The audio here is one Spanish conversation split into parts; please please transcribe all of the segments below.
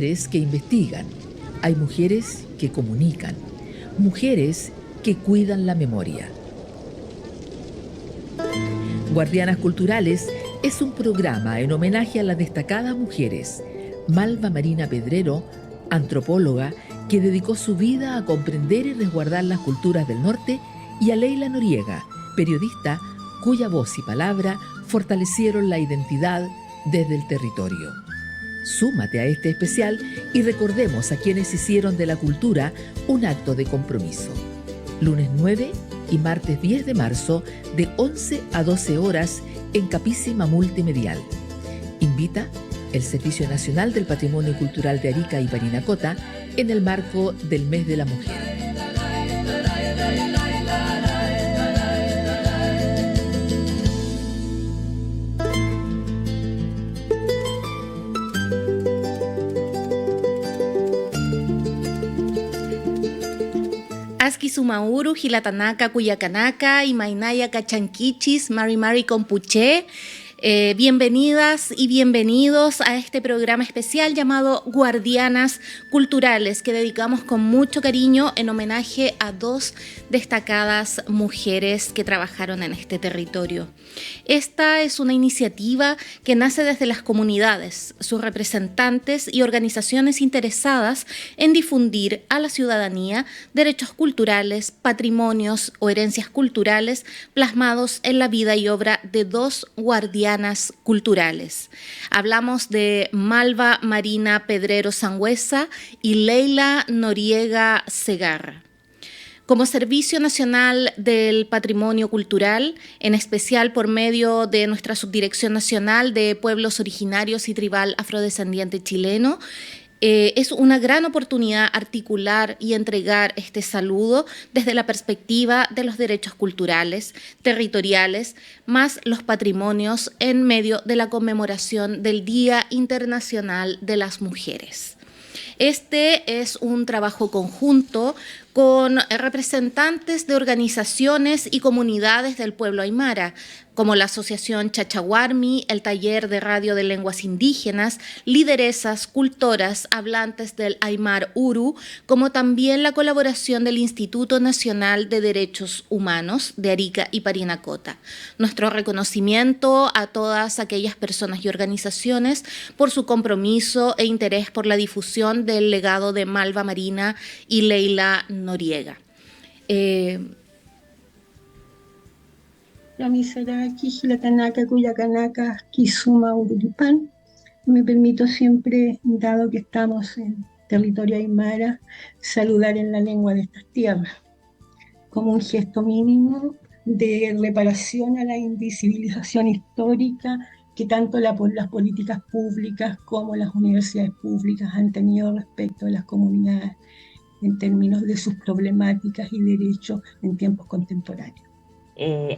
Mujeres que investigan, hay mujeres que comunican, mujeres que cuidan la memoria. Guardianas Culturales es un programa en homenaje a las destacadas mujeres. Malva Marina Pedrero, antropóloga, que dedicó su vida a comprender y resguardar las culturas del norte, y a Leila Noriega, periodista cuya voz y palabra fortalecieron la identidad desde el territorio. Súmate a este especial y recordemos a quienes hicieron de la cultura un acto de compromiso. Lunes 9 y martes 10 de marzo de 11 a 12 horas en Capísima Multimedial. Invita el Servicio Nacional del Patrimonio Cultural de Arica y Parinacota en el marco del Mes de la Mujer. Sumauru, Gilatanaka, Cuyacanaka, Imainaya, Cachanquichis, Mari Compuché. Bienvenidas y bienvenidos a este programa especial llamado Guardianas Culturales, que dedicamos con mucho cariño en homenaje a dos destacadas mujeres que trabajaron en este territorio. Esta es una iniciativa que nace desde las comunidades, sus representantes y organizaciones interesadas en difundir a la ciudadanía derechos culturales, patrimonios o herencias culturales plasmados en la vida y obra de dos guardianas culturales. Hablamos de Malva Marina Pedrero Sangüesa y Leila Noriega Segarra. Como Servicio Nacional del Patrimonio Cultural, en especial por medio de nuestra Subdirección Nacional de Pueblos Originarios y Tribal Afrodescendiente Chileno, es una gran oportunidad articular y entregar este saludo desde la perspectiva de los derechos culturales, territoriales, más los patrimonios en medio de la conmemoración del Día Internacional de las Mujeres. Este es un trabajo conjunto con representantes de organizaciones y comunidades del pueblo aymara, como la Asociación Chachahuarmi, el Taller de Radio de Lenguas Indígenas, lideresas, cultoras, hablantes del Aymar Uru, como también la colaboración del Instituto Nacional de Derechos Humanos de Arica y Parinacota. Nuestro reconocimiento a todas aquellas personas y organizaciones por su compromiso e interés por la difusión del legado de Malva Marina y Leila Noriega. Yamisaraki, Gilatanaka, Cuyacanaka, Kisuma, Ururipán. Me permito siempre, dado que estamos en territorio aymara, saludar en la lengua de estas tierras, como un gesto mínimo de reparación a la invisibilización histórica que tanto las políticas públicas como las universidades públicas han tenido respecto de las comunidades en términos de sus problemáticas y derechos en tiempos contemporáneos.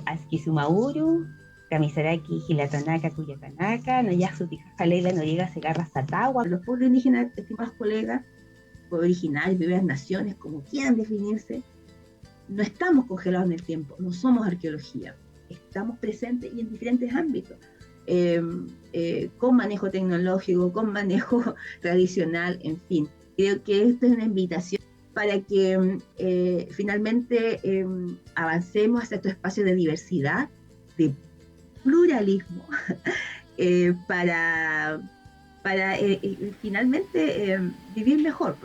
Askisumauru, Kamisaraki, Gilatanaka, Cuyacanaka, Nayasutijaja, Leila Noriega Segarra Satagua. Los pueblos indígenas, estimados colegas, pueblos originarios, primeras naciones, como quieran definirse, no estamos congelados en el tiempo, no somos arqueología, estamos presentes y en diferentes ámbitos, con manejo tecnológico, con manejo tradicional, en fin. Creo que esta es una invitación para que finalmente avancemos hacia estos espacios de diversidad, de pluralismo, para finalmente vivir mejor.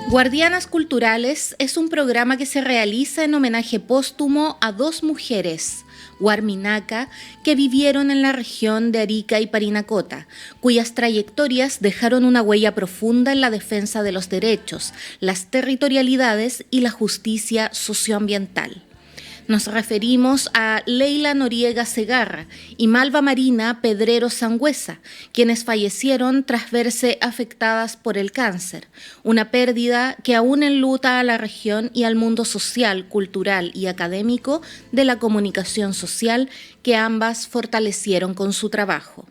Guardianas Culturales es un programa que se realiza en homenaje póstumo a dos mujeres, Huarminaka, que vivieron en la región de Arica y Parinacota, cuyas trayectorias dejaron una huella profunda en la defensa de los derechos, las territorialidades y la justicia socioambiental. Nos referimos a Leila Noriega Segarra y Malva Marina Pedrero Sangüesa, quienes fallecieron tras verse afectadas por el cáncer, una pérdida que aún enluta a la región y al mundo social, cultural y académico de la comunicación social que ambas fortalecieron con su trabajo.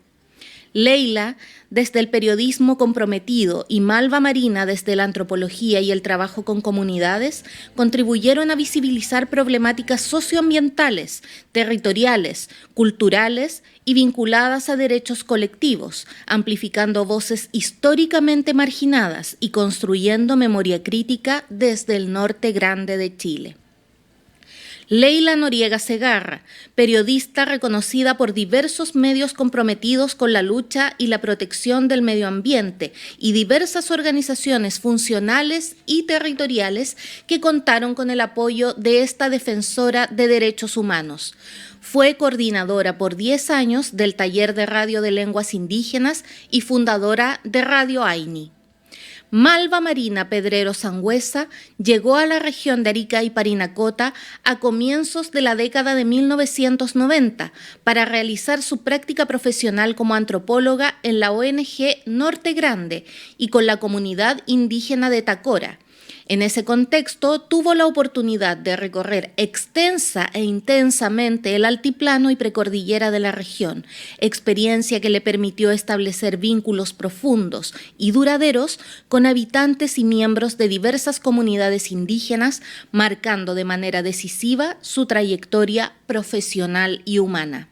Leila, desde el periodismo comprometido, y Malva Marina, desde la antropología y el trabajo con comunidades, contribuyeron a visibilizar problemáticas socioambientales, territoriales, culturales y vinculadas a derechos colectivos, amplificando voces históricamente marginadas y construyendo memoria crítica desde el norte grande de Chile. Leila Noriega Segarra, periodista reconocida por diversos medios comprometidos con la lucha y la protección del medio ambiente y diversas organizaciones funcionales y territoriales que contaron con el apoyo de esta defensora de derechos humanos. Fue coordinadora por 10 años del Taller de Radio de Lenguas Indígenas y fundadora de Radio Aini. Malva Marina Pedrero Sangüesa llegó a la región de Arica y Parinacota a comienzos de la década de 1990 para realizar su práctica profesional como antropóloga en la ONG Norte Grande y con la comunidad indígena de Tacora. En ese contexto, tuvo la oportunidad de recorrer extensa e intensamente el altiplano y precordillera de la región, experiencia que le permitió establecer vínculos profundos y duraderos con habitantes y miembros de diversas comunidades indígenas, marcando de manera decisiva su trayectoria profesional y humana.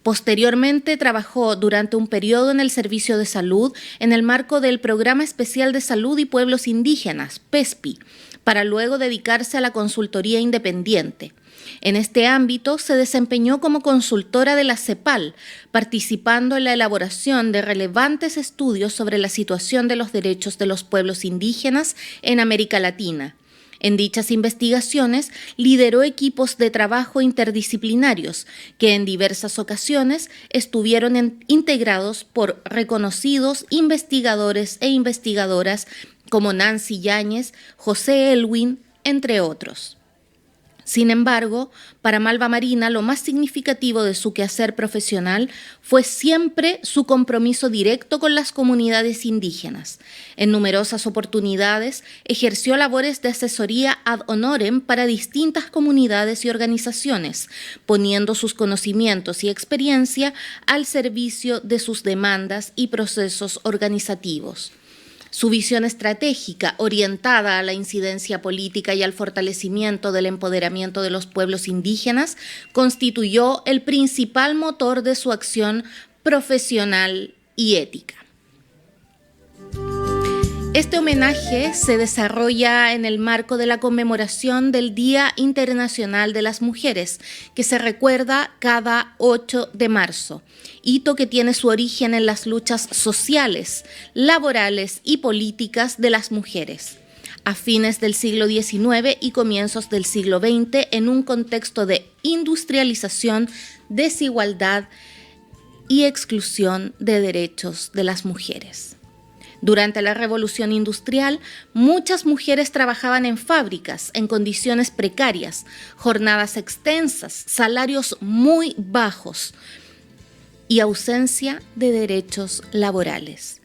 Posteriormente trabajó durante un periodo en el Servicio de Salud en el marco del Programa Especial de Salud y Pueblos Indígenas, PESPI, para luego dedicarse a la consultoría independiente. En este ámbito se desempeñó como consultora de la CEPAL, participando en la elaboración de relevantes estudios sobre la situación de los derechos de los pueblos indígenas en América Latina. En dichas investigaciones lideró equipos de trabajo interdisciplinarios que en diversas ocasiones estuvieron integrados por reconocidos investigadores e investigadoras como Nancy Yáñez, José Elwin, entre otros. Sin embargo, para Malva Marina lo más significativo de su quehacer profesional fue siempre su compromiso directo con las comunidades indígenas. En numerosas oportunidades ejerció labores de asesoría ad honorem para distintas comunidades y organizaciones, poniendo sus conocimientos y experiencia al servicio de sus demandas y procesos organizativos. Su visión estratégica, orientada a la incidencia política y al fortalecimiento del empoderamiento de los pueblos indígenas, constituyó el principal motor de su acción profesional y ética. Este homenaje se desarrolla en el marco de la conmemoración del Día Internacional de las Mujeres, que se recuerda cada 8 de marzo, hito que tiene su origen en las luchas sociales, laborales y políticas de las mujeres a fines del siglo XIX y comienzos del siglo XX en un contexto de industrialización, desigualdad y exclusión de derechos de las mujeres. Durante la Revolución Industrial, muchas mujeres trabajaban en fábricas en condiciones precarias, jornadas extensas, salarios muy bajos y ausencia de derechos laborales.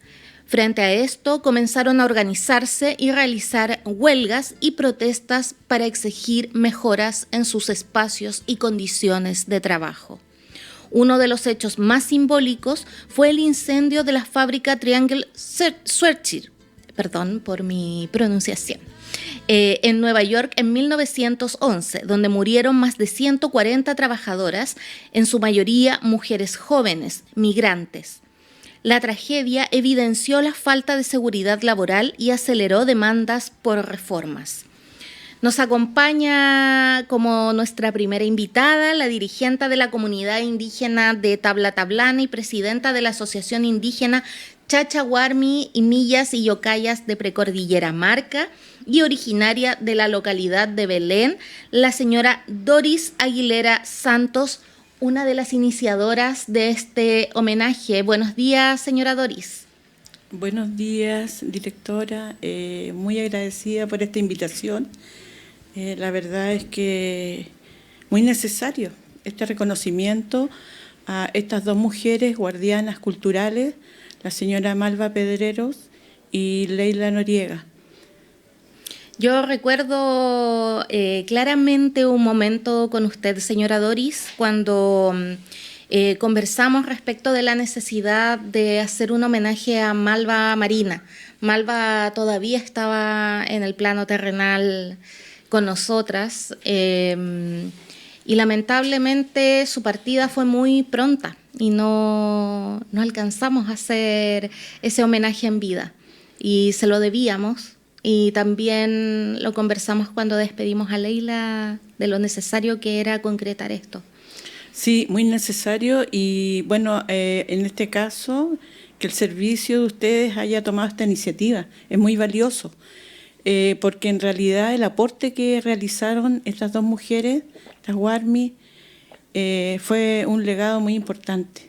Frente a esto, comenzaron a organizarse y realizar huelgas y protestas para exigir mejoras en sus espacios y condiciones de trabajo. Uno de los hechos más simbólicos fue el incendio de la fábrica Triangle Schwertschir, perdón por mi pronunciación, en Nueva York en 1911, donde murieron más de 140 trabajadoras, en su mayoría mujeres jóvenes, migrantes. La tragedia evidenció la falta de seguridad laboral y aceleró demandas por reformas. Nos acompaña como nuestra primera invitada la dirigente de la comunidad indígena de Tabla-Tablana y presidenta de la Asociación Indígena Chachahuarmi y Millas y Yocayas de Precordillera Marca y originaria de la localidad de Belén, la señora Doris Aguilera Santos, una de las iniciadoras de este homenaje. Buenos días, señora Doris. Buenos días, directora. Muy agradecida por esta invitación. La verdad es que muy necesario este reconocimiento a estas dos mujeres guardianas culturales, la señora Malva Pedreros y Leila Noriega. Yo recuerdo claramente un momento con usted, señora Doris, cuando conversamos respecto de la necesidad de hacer un homenaje a Malva Marina. Malva todavía estaba en el plano terrenal con nosotras y lamentablemente su partida fue muy pronta y no alcanzamos a hacer ese homenaje en vida y se lo debíamos. Y también lo conversamos cuando despedimos a Leila de lo necesario que era concretar esto. Sí, muy necesario y bueno, en este caso, que el servicio de ustedes haya tomado esta iniciativa es muy valioso, porque en realidad el aporte que realizaron estas dos mujeres, las Guarmi, fue un legado muy importante.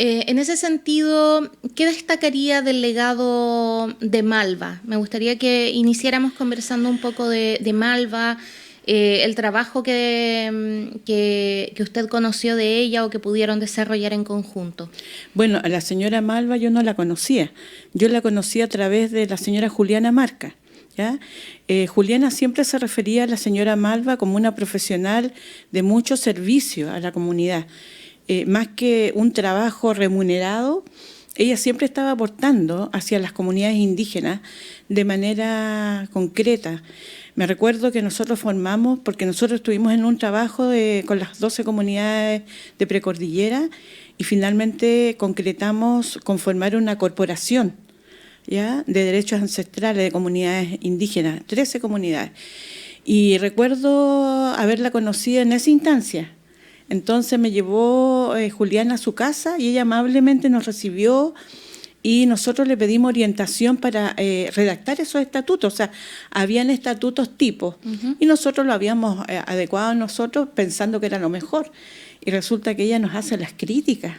En ese sentido, ¿qué destacaría del legado de Malva? Me gustaría que iniciáramos conversando un poco de Malva, el trabajo que usted conoció de ella o que pudieron desarrollar en conjunto. Bueno, a la señora Malva yo no la conocía. Yo la conocí a través de la señora Juliana Marca, ¿ya? Juliana siempre se refería a la señora Malva como una profesional de mucho servicio a la comunidad. Más que un trabajo remunerado, ella siempre estaba aportando hacia las comunidades indígenas de manera concreta. Me recuerdo que nosotros formamos, porque nosotros estuvimos en un trabajo con las 12 comunidades de precordillera y finalmente concretamos conformar una corporación, ¿ya?, de derechos ancestrales de comunidades indígenas, 13 comunidades. Y recuerdo haberla conocido en esa instancia. Entonces me llevó Juliana a su casa y ella amablemente nos recibió y nosotros le pedimos orientación para redactar esos estatutos. O sea, habían estatutos tipos y nosotros lo habíamos adecuado nosotros pensando que era lo mejor. Y resulta que ella nos hace las críticas.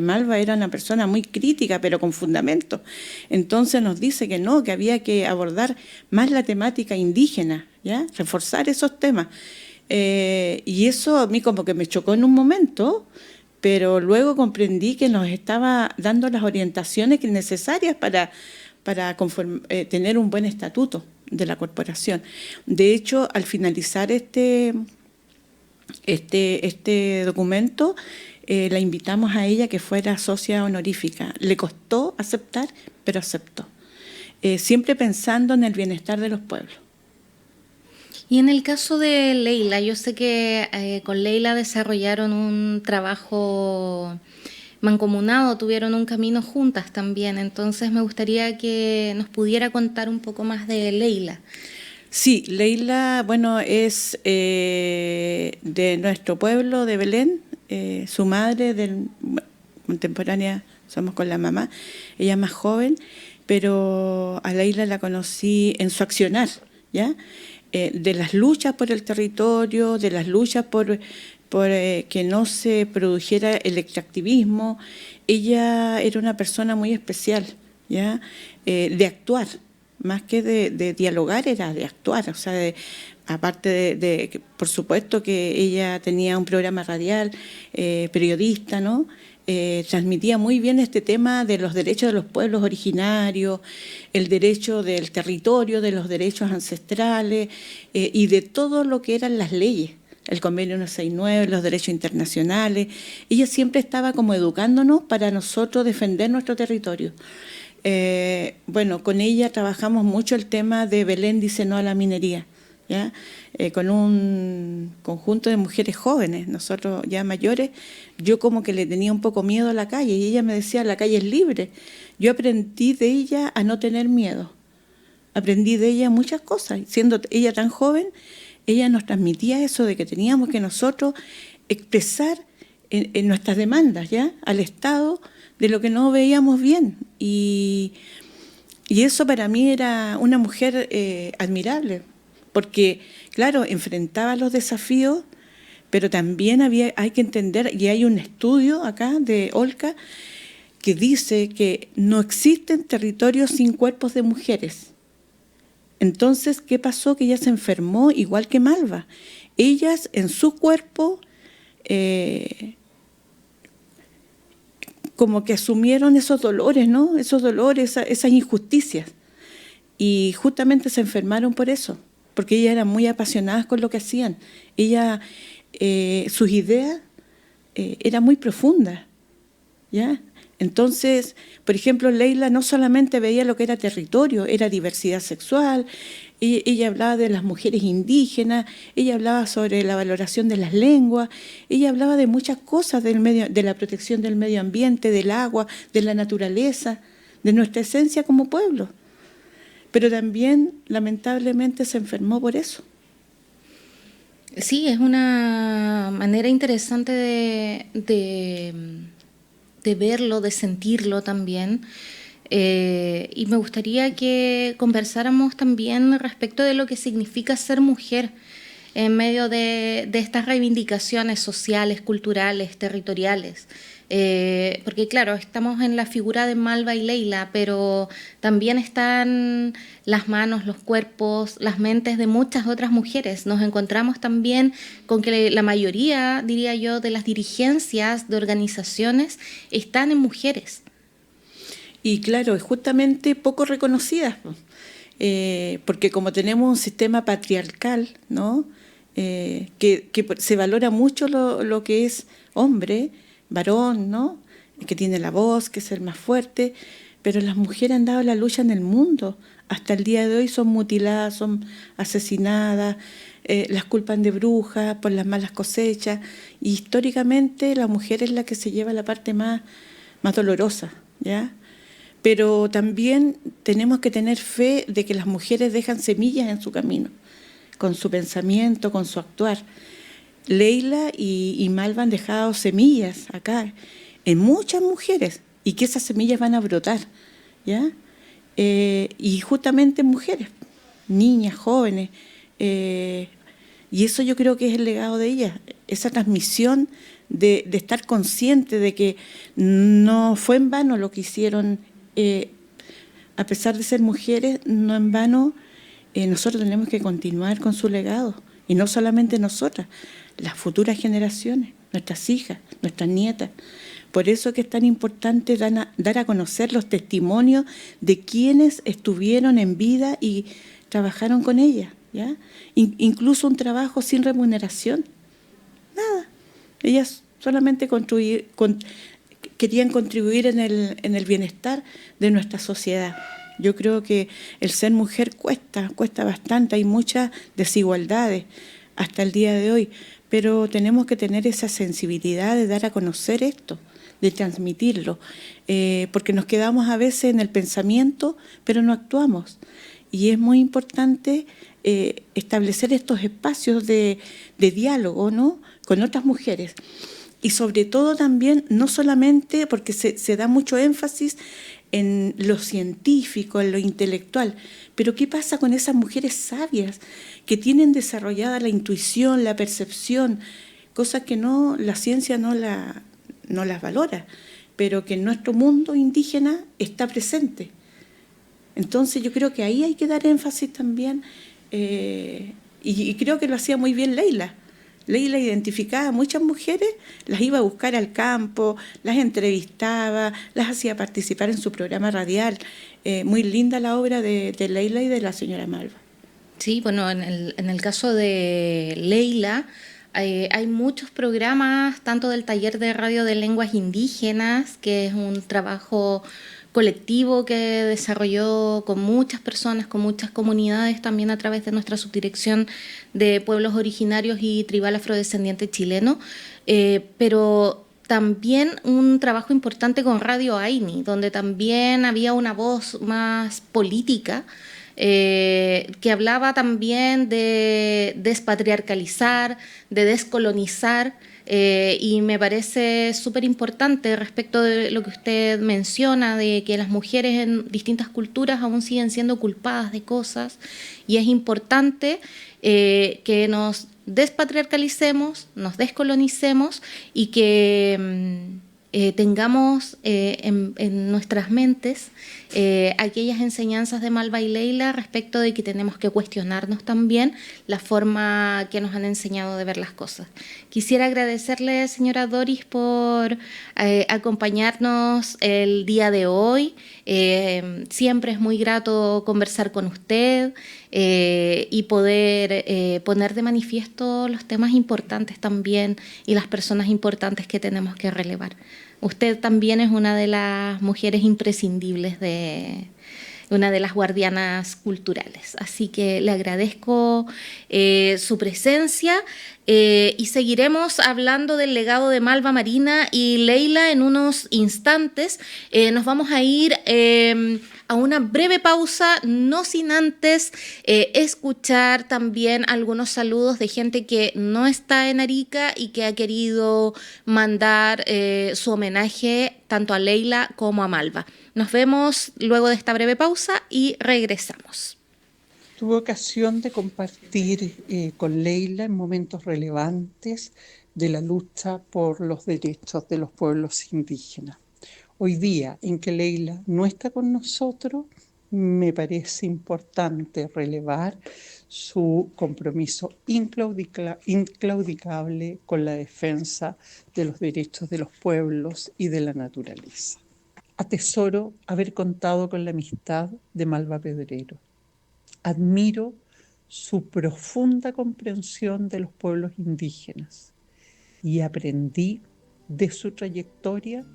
Malva era una persona muy crítica, pero con fundamento. Entonces nos dice que no, que había que abordar más la temática indígena, ¿ya?, reforzar esos temas. Y eso a mí como que me chocó en un momento, pero luego comprendí que nos estaba dando las orientaciones necesarias para tener un buen estatuto de la corporación. De hecho, al finalizar este documento, la invitamos a ella que fuera socia honorífica. Le costó aceptar, pero aceptó, siempre pensando en el bienestar de los pueblos. Y en el caso de Leila, yo sé que con Leila desarrollaron un trabajo mancomunado, tuvieron un camino juntas también, entonces me gustaría que nos pudiera contar un poco más de Leila. Sí, Leila, bueno, es de nuestro pueblo, de Belén, su madre, contemporánea, somos con la mamá, ella es más joven, pero a Leila la conocí en su accionar, ¿ya?, de las luchas por el territorio, de las luchas por que no se produjera el extractivismo. Ella era una persona muy especial, ¿ya?, de actuar, más que de dialogar, era de actuar. O sea, aparte de por supuesto que ella tenía un programa radial, periodista, ¿no?, transmitía muy bien este tema de los derechos de los pueblos originarios, el derecho del territorio, de los derechos ancestrales y de todo lo que eran las leyes, el convenio 169, los derechos internacionales. Ella siempre estaba como educándonos para nosotros defender nuestro territorio. Bueno, con ella trabajamos mucho el tema de Belén dice no a la minería, ¿ya? Con un conjunto de mujeres jóvenes, nosotros ya mayores. Yo como que le tenía un poco miedo a la calle y ella me decía, la calle es libre. Yo aprendí de ella a no tener miedo, aprendí de ella muchas cosas. Siendo ella tan joven, ella nos transmitía eso de que teníamos que nosotros expresar en nuestras demandas, ¿ya?, al Estado de lo que no veíamos bien. Y eso para mí era una mujer admirable, porque, claro, enfrentaba los desafíos, pero también hay que entender, y hay un estudio acá de Olca que dice que no existen territorios sin cuerpos de mujeres. Entonces, ¿qué pasó? Que ella se enfermó igual que Malva. Ellas en su cuerpo como que asumieron esos dolores, ¿no?, esos dolores, esas injusticias. Y justamente se enfermaron por eso, porque ellas eran muy apasionadas con lo que hacían. Sus ideas era muy profunda, ¿ya? Entonces, por ejemplo, Leila no solamente veía lo que era territorio, era diversidad sexual, ella hablaba de las mujeres indígenas, ella hablaba sobre la valoración de las lenguas, ella hablaba de muchas cosas de la protección del medio ambiente, del agua, de la naturaleza, de nuestra esencia como pueblo. Pero también, lamentablemente, se enfermó por eso. Sí, es una manera interesante de verlo, de sentirlo también. Y me gustaría que conversáramos también respecto de lo que significa ser mujer en medio de estas reivindicaciones sociales, culturales, territoriales. Porque claro, estamos en la figura de Malva y Leila, pero también están las manos, los cuerpos, las mentes de muchas otras mujeres. Nos encontramos también con que la mayoría, diría yo, de las dirigencias de organizaciones están en mujeres. Y claro, es justamente poco reconocidas, porque como tenemos un sistema patriarcal, ¿no? Que se valora mucho lo que es hombre, varón, ¿no? Que tiene la voz, que es el más fuerte, pero las mujeres han dado la lucha en el mundo. Hasta el día de hoy son mutiladas, son asesinadas, las culpan de brujas por las malas cosechas, y históricamente la mujer es la que se lleva la parte más dolorosa, ¿ya? Pero también tenemos que tener fe de que las mujeres dejan semillas en su camino, con su pensamiento, con su actuar. Leila y Malva han dejado semillas acá, en muchas mujeres, y que esas semillas van a brotar, ¿ya? Y justamente en mujeres, niñas, jóvenes, y eso yo creo que es el legado de ellas, esa transmisión de estar consciente de que no fue en vano lo que hicieron. A pesar de ser mujeres, no en vano, nosotros tenemos que continuar con su legado, y no solamente nosotras, las futuras generaciones, nuestras hijas, nuestras nietas. Por eso que es tan importante dar a conocer los testimonios de quienes estuvieron en vida y trabajaron con ella, ¿ya? Incluso un trabajo sin remuneración, nada. Ellas solamente querían contribuir en el bienestar de nuestra sociedad. Yo creo que el ser mujer cuesta bastante, hay muchas desigualdades hasta el día de hoy, pero tenemos que tener esa sensibilidad de dar a conocer esto, de transmitirlo, porque nos quedamos a veces en el pensamiento, pero no actuamos. Y es muy importante establecer estos espacios de diálogo, ¿no?, con otras mujeres. Y sobre todo también, no solamente porque se da mucho énfasis en lo científico, en lo intelectual, pero ¿qué pasa con esas mujeres sabias que tienen desarrollada la intuición, la percepción, cosas que la ciencia no las valora, pero que en nuestro mundo indígena está presente? Entonces yo creo que ahí hay que dar énfasis también, y creo que lo hacía muy bien Leila. Leila identificaba a muchas mujeres, las iba a buscar al campo, las entrevistaba, las hacía participar en su programa radial. Muy linda la obra de Leila y de la señora Malva. Sí, bueno, en el caso de Leila hay muchos programas, tanto del taller de radio de lenguas indígenas, que es un trabajo colectivo que desarrolló con muchas personas, con muchas comunidades, también a través de nuestra subdirección de pueblos originarios y tribal afrodescendiente chileno, pero también un trabajo importante con Radio Aini, donde también había una voz más política, que hablaba también de despatriarcalizar, de descolonizar, y me parece súper importante respecto de lo que usted menciona, de que las mujeres en distintas culturas aún siguen siendo culpadas de cosas, y es importante que nos despatriarcalicemos, nos descolonicemos, y que tengamos en nuestras mentes aquellas enseñanzas de Malva y Leila respecto de que tenemos que cuestionarnos también la forma que nos han enseñado de ver las cosas. Quisiera agradecerle, señora Doris, por acompañarnos el día de hoy. Siempre es muy grato conversar con usted y poder poner de manifiesto los temas importantes también y las personas importantes que tenemos que relevar. Usted también es una de las mujeres imprescindibles una de las guardianas culturales. Así que le agradezco su presencia y seguiremos hablando del legado de Malva Marina y Leila en unos instantes. Nos vamos a ir a una breve pausa, no sin antes escuchar también algunos saludos de gente que no está en Arica y que ha querido mandar su homenaje tanto a Leila como a Malva. Nos vemos luego de esta breve pausa y regresamos. Tuve ocasión de compartir con Leila en momentos relevantes de la lucha por los derechos de los pueblos indígenas. Hoy día, en que Leila no está con nosotros, me parece importante relevar su compromiso inclaudicable con la defensa de los derechos de los pueblos y de la naturaleza. Atesoro haber contado con la amistad de Malva Pedrero. Admiro su profunda comprensión de los pueblos indígenas y aprendí de su trayectoria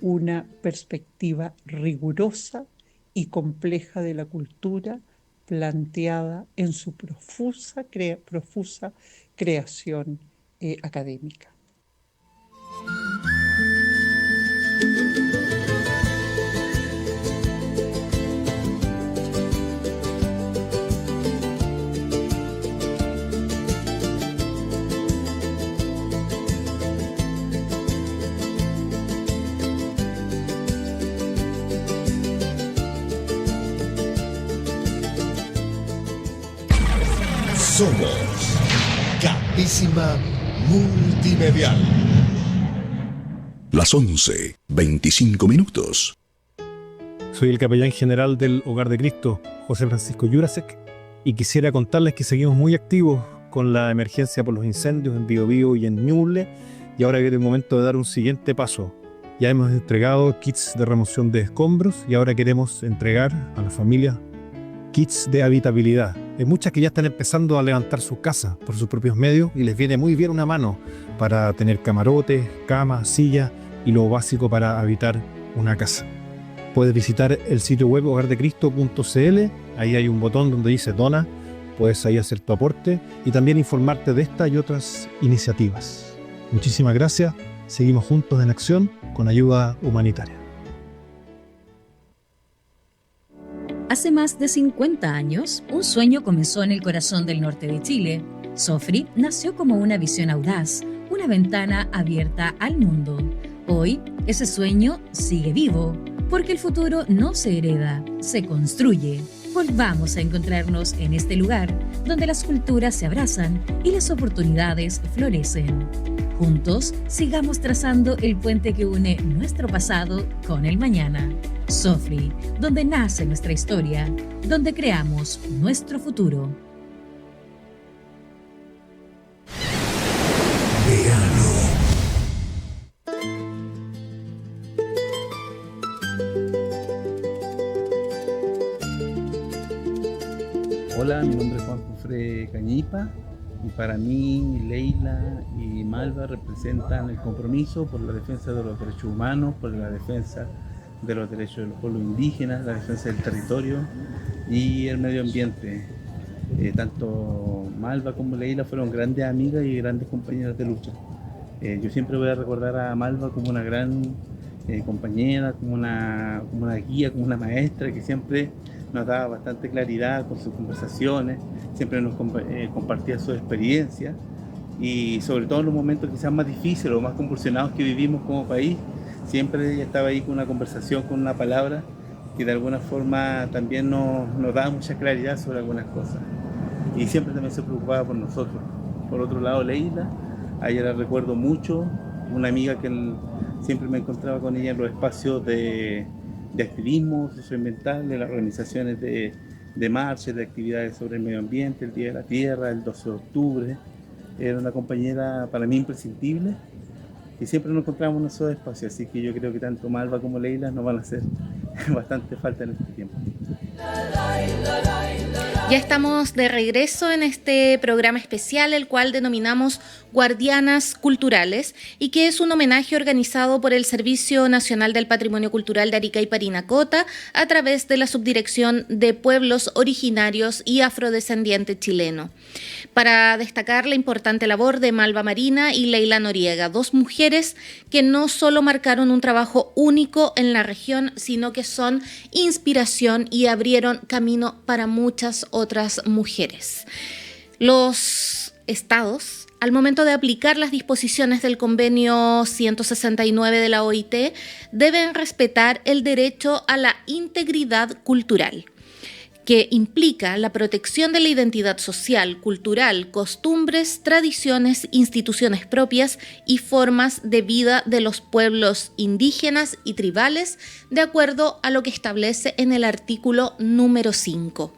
una perspectiva rigurosa y compleja de la cultura planteada en su profusa creación académica. Somos Capísima Multimedial. Las 11:25. Soy el capellán general del Hogar de Cristo, José Francisco Jurasek, y quisiera contarles que seguimos muy activos con la emergencia por los incendios en Biobío y en Ñuble, y ahora viene el momento de dar un siguiente paso. Ya hemos entregado kits de remoción de escombros y ahora queremos entregar a la familia kits de habitabilidad. Hay muchas que ya están empezando a levantar sus casas por sus propios medios y les viene muy bien una mano para tener camarotes, camas, sillas y lo básico para habitar una casa. Puedes visitar el sitio web hogardecristo.cl, ahí hay un botón donde dice dona, puedes ahí hacer tu aporte y también informarte de esta y otras iniciativas. Muchísimas gracias, seguimos juntos en acción con ayuda humanitaria. Hace más de 50 años, un sueño comenzó en el corazón del norte de Chile. Sofri nació como una visión audaz, una ventana abierta al mundo. Hoy, ese sueño sigue vivo, porque el futuro no se hereda, se construye. Volvamos a encontrarnos en este lugar, donde las culturas se abrazan y las oportunidades florecen. Juntos, sigamos trazando el puente que une nuestro pasado con el mañana. Sofri, donde nace nuestra historia, donde creamos nuestro futuro. Hola, mi nombre es Juan Jofre Cañipa y para mí Leila y Malva representan el compromiso por la defensa de los derechos humanos, por la defensa de los derechos de los pueblos indígenas, la defensa del territorio y el medio ambiente. Tanto Malva como Leila fueron grandes amigas y grandes compañeras de lucha. Yo siempre voy a recordar a Malva como una gran compañera, como una guía, como una maestra que siempre nos daba bastante claridad con sus conversaciones, siempre nos compartía su experiencia y sobre todo en los momentos quizás más difíciles o más convulsionados que vivimos como país, siempre ella estaba ahí con una conversación, con una palabra que de alguna forma también nos daba mucha claridad sobre algunas cosas y siempre también se preocupaba por nosotros. Por otro lado, Leila, a ella la recuerdo mucho, una amiga que siempre me encontraba con ella en los espacios de activismo socioambiental, de las organizaciones de marchas, de actividades sobre el medio ambiente, el Día de la Tierra, el 12 de octubre. Era una compañera para mí imprescindible y siempre nos encontramos en esos espacios, así que yo creo que tanto Malva como Leila nos van a hacer bastante falta en este tiempo. Ya estamos de regreso en este programa especial, el cual denominamos Guardianas Culturales, y que es un homenaje organizado por el Servicio Nacional del Patrimonio Cultural de Arica y Parinacota a través de la Subdirección de Pueblos Originarios y Afrodescendiente Chileno, para destacar la importante labor de Malva Marina y Leila Noriega, dos mujeres que no solo marcaron un trabajo único en la región, sino que son inspiración y abrieron camino para muchas otras mujeres. Los estados, al momento de aplicar las disposiciones del convenio 169 de la OIT, deben respetar el derecho a la integridad cultural, que implica la protección de la identidad social, cultural, costumbres, tradiciones, instituciones propias y formas de vida de los pueblos indígenas y tribales, de acuerdo a lo que establece en el artículo número 5.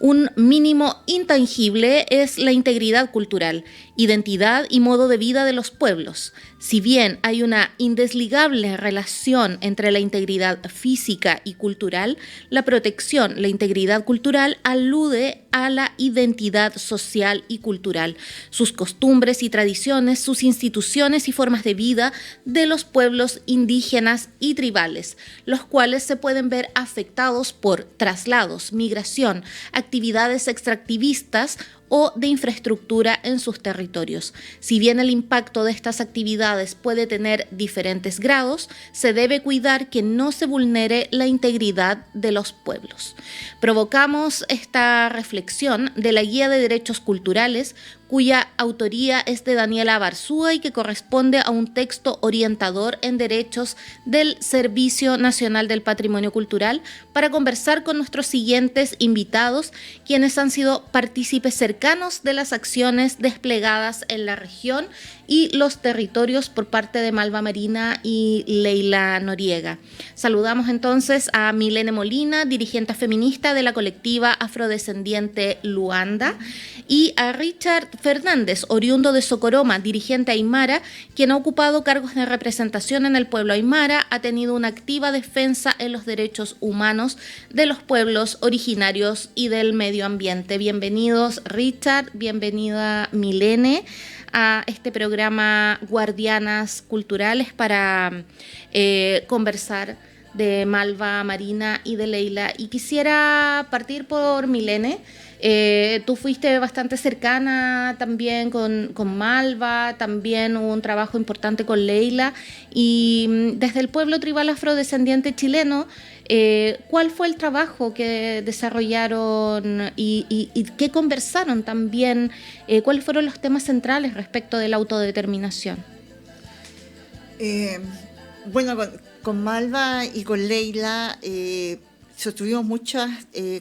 Un mínimo intangible es la integridad cultural, identidad y modo de vida de los pueblos. Si bien hay una indesligable relación entre la integridad física y cultural, la protección, la integridad cultural alude a la identidad social y cultural, sus costumbres y tradiciones, sus instituciones y formas de vida de los pueblos indígenas y tribales, los cuales se pueden ver afectados por traslados, migración, actividades extractivistas o de infraestructura en sus territorios. Si bien el impacto de estas actividades puede tener diferentes grados, se debe cuidar que no se vulnere la integridad de los pueblos. Provocamos esta reflexión de la Guía de Derechos Culturales, cuya autoría es de Daniela Barzúa y que corresponde a un texto orientador en derechos del Servicio Nacional del Patrimonio Cultural, para conversar con nuestros siguientes invitados, quienes han sido partícipes cercanos de las acciones desplegadas en la región y los territorios por parte de Malva Marina y Leila Noriega. Saludamos entonces a Milene Molina, dirigente feminista de la colectiva afrodescendiente Luanda, y a Richard Fernández, oriundo de Socoroma, dirigente aymara, quien ha ocupado cargos de representación en el pueblo aymara, ha tenido una activa defensa en los derechos humanos de los pueblos originarios y del medio ambiente. Bienvenidos, Richard, bienvenida Milene, a este programa Guardianas Culturales para conversar de Malva Marina y de Leila. Y quisiera partir por Milene. Tú fuiste bastante cercana también con Malva, también hubo un trabajo importante con Leila, y desde el pueblo tribal afrodescendiente chileno, ¿cuál fue el trabajo que desarrollaron y qué conversaron también? ¿Cuáles fueron los temas centrales respecto de la autodeterminación? Bueno, con Malva y con Leila sostuvimos muchas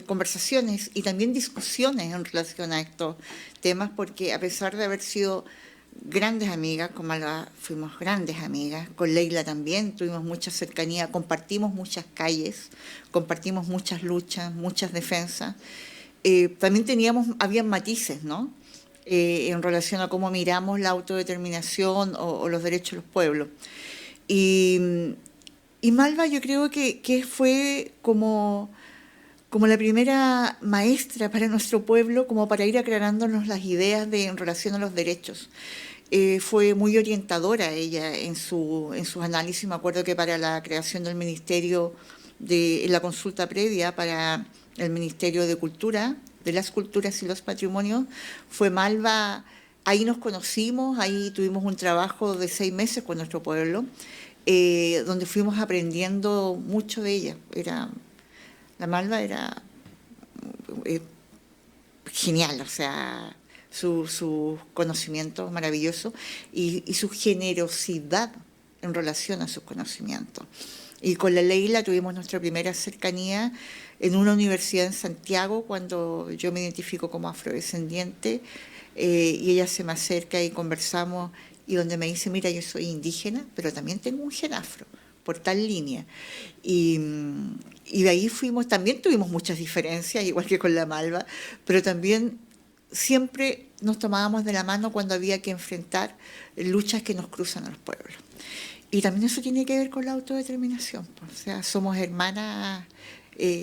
conversaciones y también discusiones en relación a estos temas, porque a pesar de haber sido grandes amigas, con Malva fuimos grandes amigas, con Leila también tuvimos mucha cercanía, compartimos muchas calles, compartimos muchas luchas, muchas defensas. También habían matices, ¿no? En relación a cómo miramos la autodeterminación o los derechos de los pueblos. Y Malva yo creo que fue como la primera maestra para nuestro pueblo, como para ir aclarándonos las ideas en relación a los derechos. Fue muy orientadora ella en sus análisis. Me acuerdo que para la creación del ministerio, en la consulta previa para el Ministerio de Cultura, de las Culturas y los Patrimonios, fue Malva. Ahí nos conocimos, ahí tuvimos un trabajo de 6 meses con nuestro pueblo, donde fuimos aprendiendo mucho de ella. La Malva era genial, o sea, su conocimiento maravilloso y su generosidad en relación a sus conocimientos. Y con la Leila tuvimos nuestra primera cercanía en una universidad en Santiago, cuando yo me identifico como afrodescendiente, y ella se me acerca y conversamos, y donde me dice, mira, yo soy indígena, pero también tengo un gen afro, por tal línea. Y de ahí también tuvimos muchas diferencias, igual que con la Malva, pero también siempre nos tomábamos de la mano cuando había que enfrentar luchas que nos cruzan a los pueblos. Y también eso tiene que ver con la autodeterminación. O sea, somos hermanas,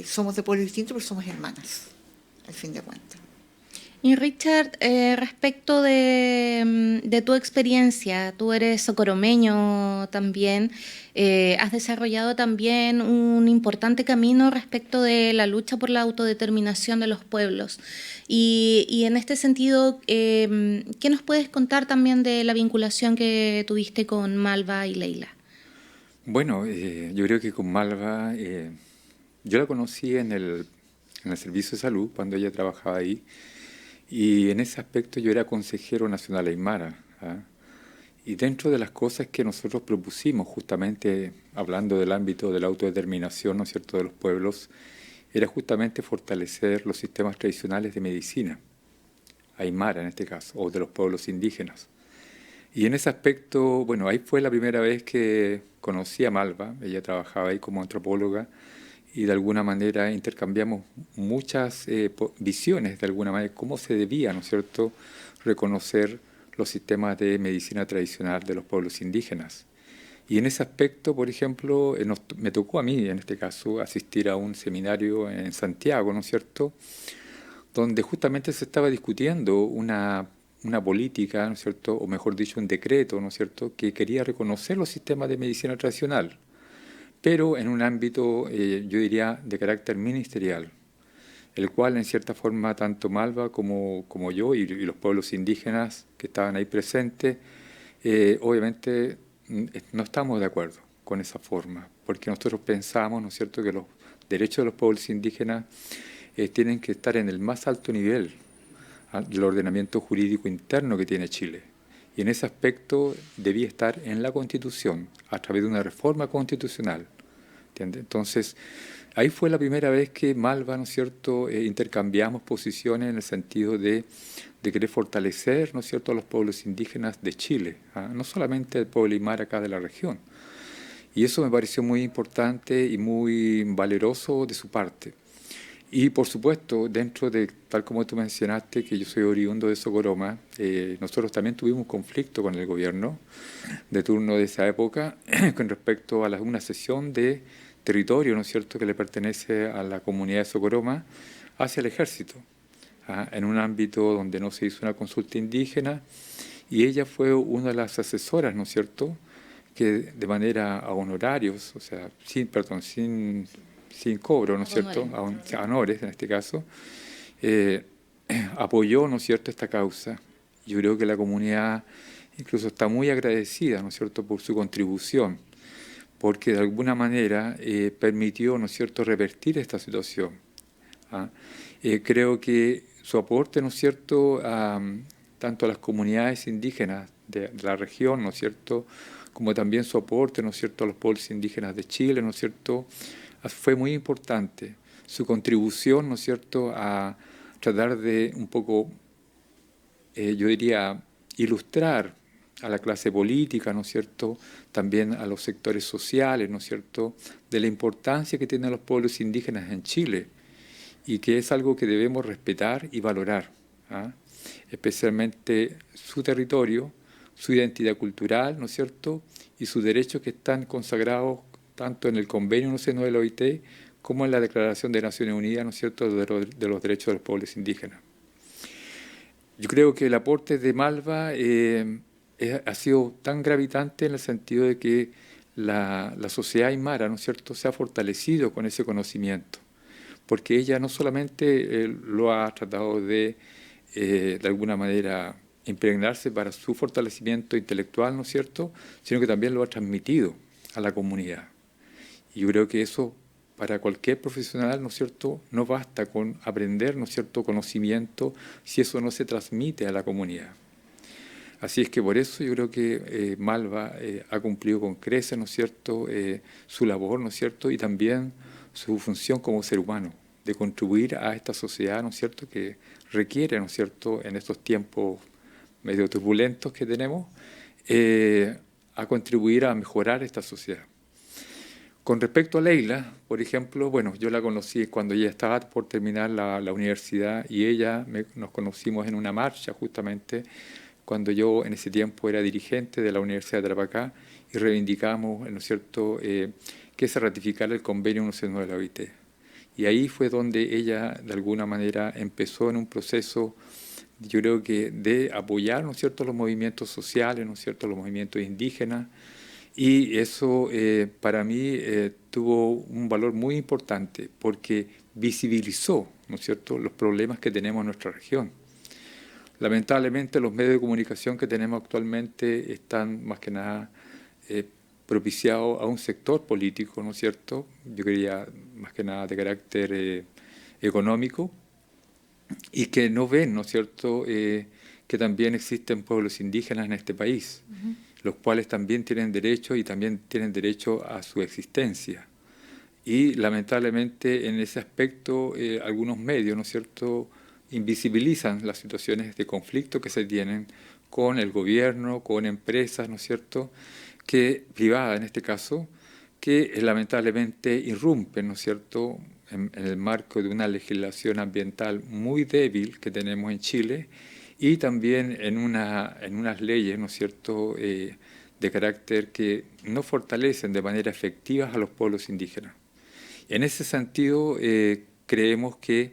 somos de pueblos distintos, pero somos hermanas, al fin de cuentas. Y Richard, respecto de tu experiencia, tú eres socoromeño también, has desarrollado también un importante camino respecto de la lucha por la autodeterminación de los pueblos. Y en este sentido, ¿qué nos puedes contar también de la vinculación que tuviste con Malva y Leila? Bueno, yo creo que con Malva, yo la conocí en el Servicio de Salud, cuando ella trabajaba ahí. Y en ese aspecto yo era consejero nacional aymara. ¿Ah? Y dentro de las cosas que nosotros propusimos, justamente hablando del ámbito de la autodeterminación, ¿no es cierto?, de los pueblos, era justamente fortalecer los sistemas tradicionales de medicina, aymara en este caso, o de los pueblos indígenas. Y en ese aspecto, bueno, ahí fue la primera vez que conocí a Malva. Ella trabajaba ahí como antropóloga, y de alguna manera intercambiamos muchas visiones, de alguna manera, cómo se debía, ¿no es cierto?, reconocer los sistemas de medicina tradicional de los pueblos indígenas. Y en ese aspecto, por ejemplo, me tocó a mí, en este caso, asistir a un seminario en Santiago, ¿no es cierto?, donde justamente se estaba discutiendo una política, ¿no es cierto?, o mejor dicho, un decreto, ¿no es cierto?, que quería reconocer los sistemas de medicina tradicional, pero en un ámbito, yo diría, de carácter ministerial, el cual en cierta forma tanto Malva como yo y los pueblos indígenas que estaban ahí presentes, obviamente no estamos de acuerdo con esa forma, porque nosotros pensamos, ¿no es cierto?, que los derechos de los pueblos indígenas tienen que estar en el más alto nivel del ordenamiento jurídico interno que tiene Chile. Y en ese aspecto debía estar en la Constitución, a través de una reforma constitucional. ¿Entiende? Entonces, ahí fue la primera vez que Malva, ¿no es cierto?, intercambiamos posiciones en el sentido de querer fortalecer, ¿no es cierto?, a los pueblos indígenas de Chile, ¿ah? No solamente el pueblo aymara acá de la región. Y eso me pareció muy importante y muy valeroso de su parte. Y por supuesto, dentro de, tal como tú mencionaste, que yo soy oriundo de Socoroma, nosotros también tuvimos conflicto con el gobierno de turno de esa época con respecto a una cesión de territorio, ¿no es cierto?, que le pertenece a la comunidad de Socoroma hacia el ejército, en un ámbito donde no se hizo una consulta indígena, y ella fue una de las asesoras, ¿no es cierto?, que de manera a honorarios, o sea, sin cobro, ¿no es cierto?, a honores en este caso, apoyó, ¿no es cierto?, esta causa. Yo creo que la comunidad incluso está muy agradecida, ¿no es cierto?, por su contribución, porque de alguna manera permitió, ¿no es cierto?, revertir esta situación. Creo que su aporte, ¿no es cierto?, tanto a las comunidades indígenas de la región, ¿no es cierto?, como también su aporte, ¿no es cierto?, a los pueblos indígenas de Chile, ¿no es cierto?, fue muy importante. Su contribución, ¿no es cierto?, a tratar de un poco, yo diría, ilustrar a la clase política, ¿no es cierto?, también a los sectores sociales, ¿no es cierto?, de la importancia que tienen los pueblos indígenas en Chile, y que es algo que debemos respetar y valorar, especialmente su territorio, su identidad cultural, ¿no es cierto?, y sus derechos que están consagrados tanto en el convenio no seno de la OIT como en la Declaración de Naciones Unidas, ¿no es cierto?, de los derechos de los pueblos indígenas. Yo creo que el aporte de Malva ha sido tan gravitante en el sentido de que la sociedad aymara, ¿no es cierto?, se ha fortalecido con ese conocimiento, porque ella no solamente lo ha tratado de alguna manera impregnarse para su fortalecimiento intelectual, ¿no es cierto?, sino que también lo ha transmitido a la comunidad. Y yo creo que eso, para cualquier profesional, ¿no es cierto?, no basta con aprender, ¿no es cierto?, conocimiento, si eso no se transmite a la comunidad. Así es que por eso yo creo que Malva ha cumplido con creces, ¿no es cierto?, su labor, ¿no es cierto?, y también su función como ser humano, de contribuir a esta sociedad, ¿no es cierto?, que requiere, ¿no es cierto?, en estos tiempos medio turbulentos que tenemos, a contribuir a mejorar esta sociedad. Con respecto a Leila, por ejemplo, bueno, yo la conocí cuando ella estaba por terminar la universidad y nos conocimos en una marcha justamente cuando yo en ese tiempo era dirigente de la Universidad de Tarapacá y reivindicamos, ¿no es cierto?, que se ratificara el convenio 169 de la OIT. Y ahí fue donde ella, de alguna manera, empezó en un proceso, yo creo que de apoyar, ¿no es cierto?, los movimientos sociales, ¿no es cierto?, los movimientos indígenas. Y eso para mí tuvo un valor muy importante porque visibilizó, ¿no es cierto?, los problemas que tenemos en nuestra región. Lamentablemente los medios de comunicación que tenemos actualmente están más que nada propiciados a un sector político, ¿no es cierto?, yo diría más que nada de carácter económico, y que no ven, ¿no es cierto?, que también existen pueblos indígenas en este país, los cuales también tienen derecho y también tienen derecho a su existencia. Y lamentablemente en ese aspecto algunos medios, ¿no es cierto?, invisibilizan las situaciones de conflicto que se tienen con el gobierno, con empresas, ¿no es cierto?, privadas en este caso, que lamentablemente irrumpen, ¿no es cierto?, en el marco de una legislación ambiental muy débil que tenemos en Chile, y también en unas leyes, ¿no es cierto?, de carácter que no fortalecen de manera efectiva a los pueblos indígenas. En ese sentido, creemos que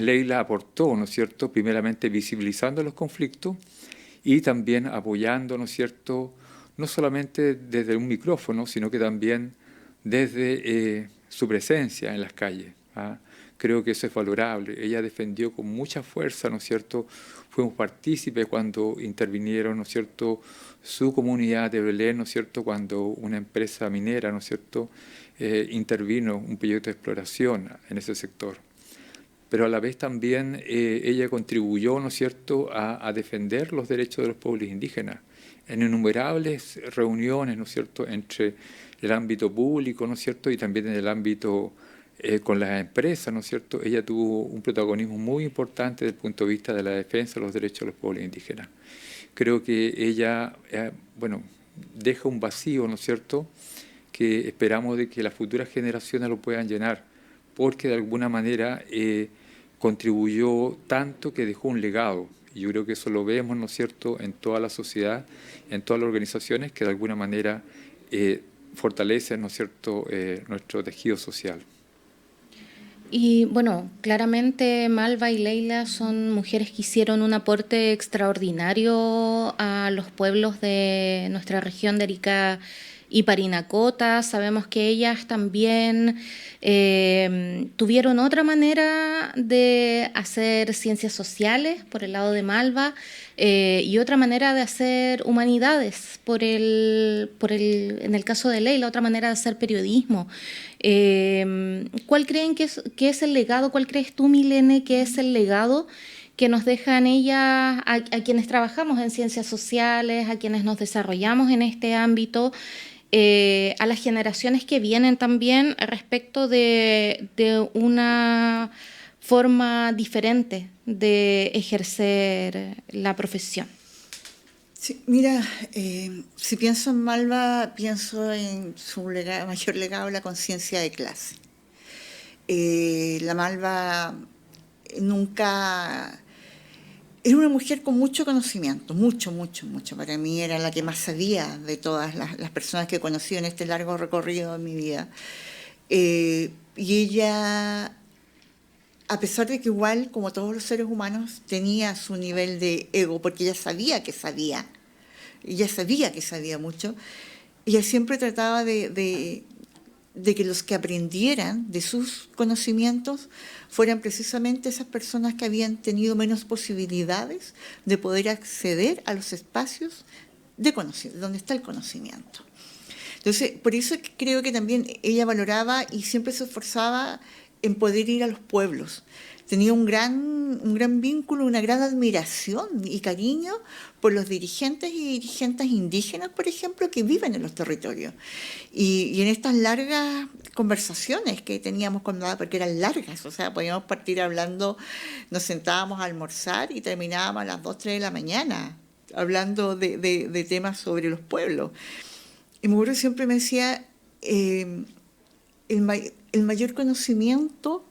Leila aportó, ¿no es cierto?, primeramente visibilizando los conflictos y también apoyando, ¿no es cierto?, no solamente desde un micrófono, sino que también desde su presencia en las calles. Creo que eso es valorable. Ella defendió con mucha fuerza, ¿no es cierto?, fuimos partícipes cuando intervinieron, ¿no es cierto?, su comunidad de Belén, ¿no es cierto?, cuando una empresa minera, ¿no es cierto?, intervino un proyecto de exploración en ese sector. Pero a la vez también ella contribuyó, ¿no es cierto?, a defender los derechos de los pueblos indígenas en innumerables reuniones, ¿no es cierto?, entre el ámbito público, ¿no es cierto?, y también en el ámbito con las empresas, ¿no es cierto? Ella tuvo un protagonismo muy importante desde el punto de vista de la defensa de los derechos de los pueblos indígenas. Creo que ella, deja un vacío, ¿no es cierto?, que esperamos de que las futuras generaciones lo puedan llenar, porque de alguna manera contribuyó tanto que dejó un legado. Y yo creo que eso lo vemos, ¿no es cierto?, en toda la sociedad, en todas las organizaciones que de alguna manera fortalecen, ¿no es cierto?, nuestro tejido social. Y bueno, claramente Malva y Leila son mujeres que hicieron un aporte extraordinario a los pueblos de nuestra región de Arica y Parinacota. Sabemos que ellas también tuvieron otra manera de hacer ciencias sociales por el lado de Malva y otra manera de hacer humanidades en el caso de Leila, otra manera de hacer periodismo. ¿Cuál creen que es el legado? ¿Cuál crees tú, Milene, que es el legado que nos dejan ellas a quienes trabajamos en ciencias sociales, a quienes nos desarrollamos en este ámbito, a las generaciones que vienen también respecto de una forma diferente de ejercer la profesión? Sí, mira, si pienso en Malva, pienso en su mayor legado, la conciencia de clase. La Malva nunca... Era una mujer con mucho conocimiento, mucho. Para mí era la que más sabía de todas las personas que he conocido en este largo recorrido de mi vida. Y ella, a pesar de que igual, como todos los seres humanos, tenía su nivel de ego, porque ella sabía que sabía mucho, ella siempre trataba de que los que aprendieran de sus conocimientos fueran precisamente esas personas que habían tenido menos posibilidades de poder acceder a los espacios de donde está el conocimiento. Entonces, por eso creo que también ella valoraba y siempre se esforzaba en poder ir a los pueblos. Tenía un gran vínculo, una gran admiración y cariño por los dirigentes y dirigentes indígenas, por ejemplo, que viven en los territorios. Y en estas largas conversaciones que teníamos con Malva, porque eran largas, o sea, podíamos partir hablando, nos sentábamos a almorzar y terminábamos a las 2, 3 de la mañana hablando de temas sobre los pueblos. Y me acuerdo que siempre me decía, el mayor conocimiento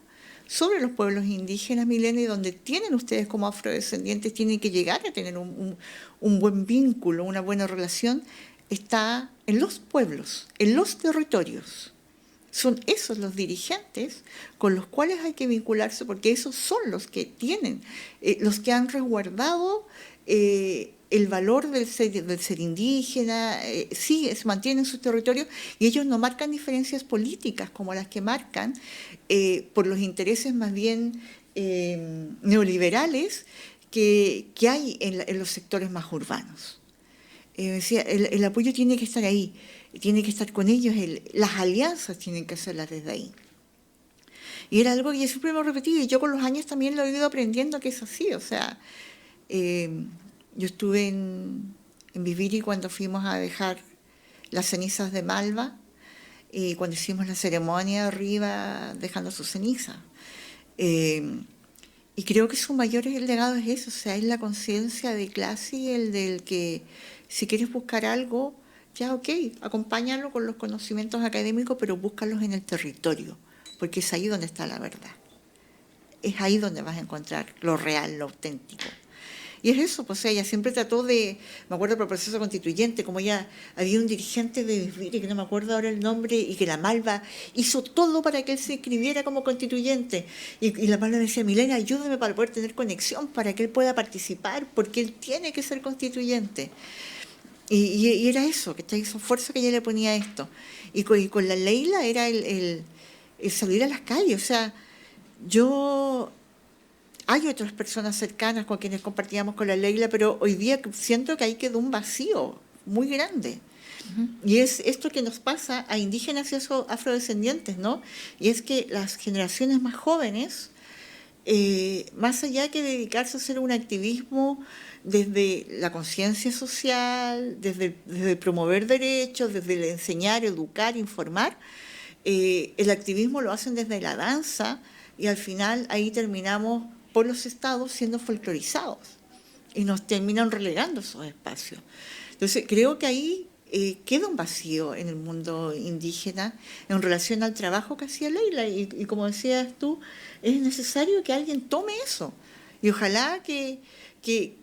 sobre los pueblos indígenas, Milena, y donde tienen ustedes como afrodescendientes, tienen que llegar a tener un buen vínculo, una buena relación, está en los pueblos, en los territorios. Son esos los dirigentes con los cuales hay que vincularse, porque esos son los que tienen, los que han resguardado el valor del ser indígena, sí, se mantienen en sus territorios, y ellos no marcan diferencias políticas como las que marcan por los intereses más bien neoliberales que hay en los sectores más urbanos. Decía, el apoyo tiene que estar ahí, tiene que estar con ellos, las alianzas tienen que hacerlas desde ahí. Y era algo que yo siempre me he repetido, y yo con los años también lo he ido aprendiendo que es así. O sea, yo estuve en Viviri cuando fuimos a dejar las cenizas de Malva, y cuando hicimos la ceremonia arriba dejando sus cenizas. Y creo que su mayor legado es eso, o sea, es la conciencia de clase y el del que si quieres buscar algo, ya ok, acompáñalo con los conocimientos académicos, pero búscalos en el territorio, porque es ahí donde está la verdad. Es ahí donde vas a encontrar lo real, lo auténtico. Y es eso, pues ella siempre trató de, me acuerdo por el proceso constituyente, como ya había un dirigente de Viviri, que no me acuerdo ahora el nombre, y que la Malva hizo todo para que él se inscribiera como constituyente. Y la Malva me decía, Milena, ayúdame para poder tener conexión, para que él pueda participar, porque él tiene que ser constituyente. Y era eso, que está ese esfuerzo que ella le ponía a esto. Y con la Leila era el salir a las calles. O sea, hay otras personas cercanas con quienes compartíamos con la Leila, pero hoy día siento que ahí quedó un vacío muy grande. Y es esto que nos pasa a indígenas y afrodescendientes, ¿no? Y es que las generaciones más jóvenes, más allá que dedicarse a hacer un activismo desde la conciencia social, desde promover derechos, desde el enseñar, educar, informar, el activismo lo hacen desde la danza, y al final ahí terminamos por los estados siendo folclorizados y nos terminan relegando esos espacios. Entonces creo que ahí queda un vacío en el mundo indígena en relación al trabajo que hacía Leila, y como decías tú, es necesario que alguien tome eso, y ojalá que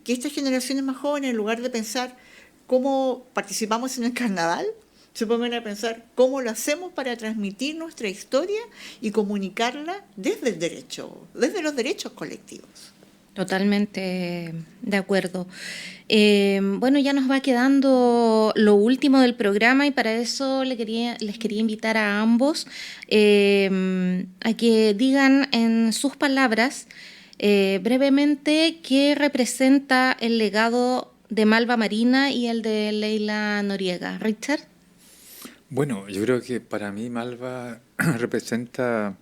estas generaciones más jóvenes, en lugar de pensar cómo participamos en el carnaval, se pongan a pensar cómo lo hacemos para transmitir nuestra historia y comunicarla desde el derecho, desde los derechos colectivos. Totalmente de acuerdo. Bueno, ya nos va quedando lo último del programa, y para eso les quería invitar a ambos a que digan en sus palabras brevemente qué representa el legado de Malva Marina y el de Leila Noriega. Richard. Bueno, yo creo que para mí Malva representa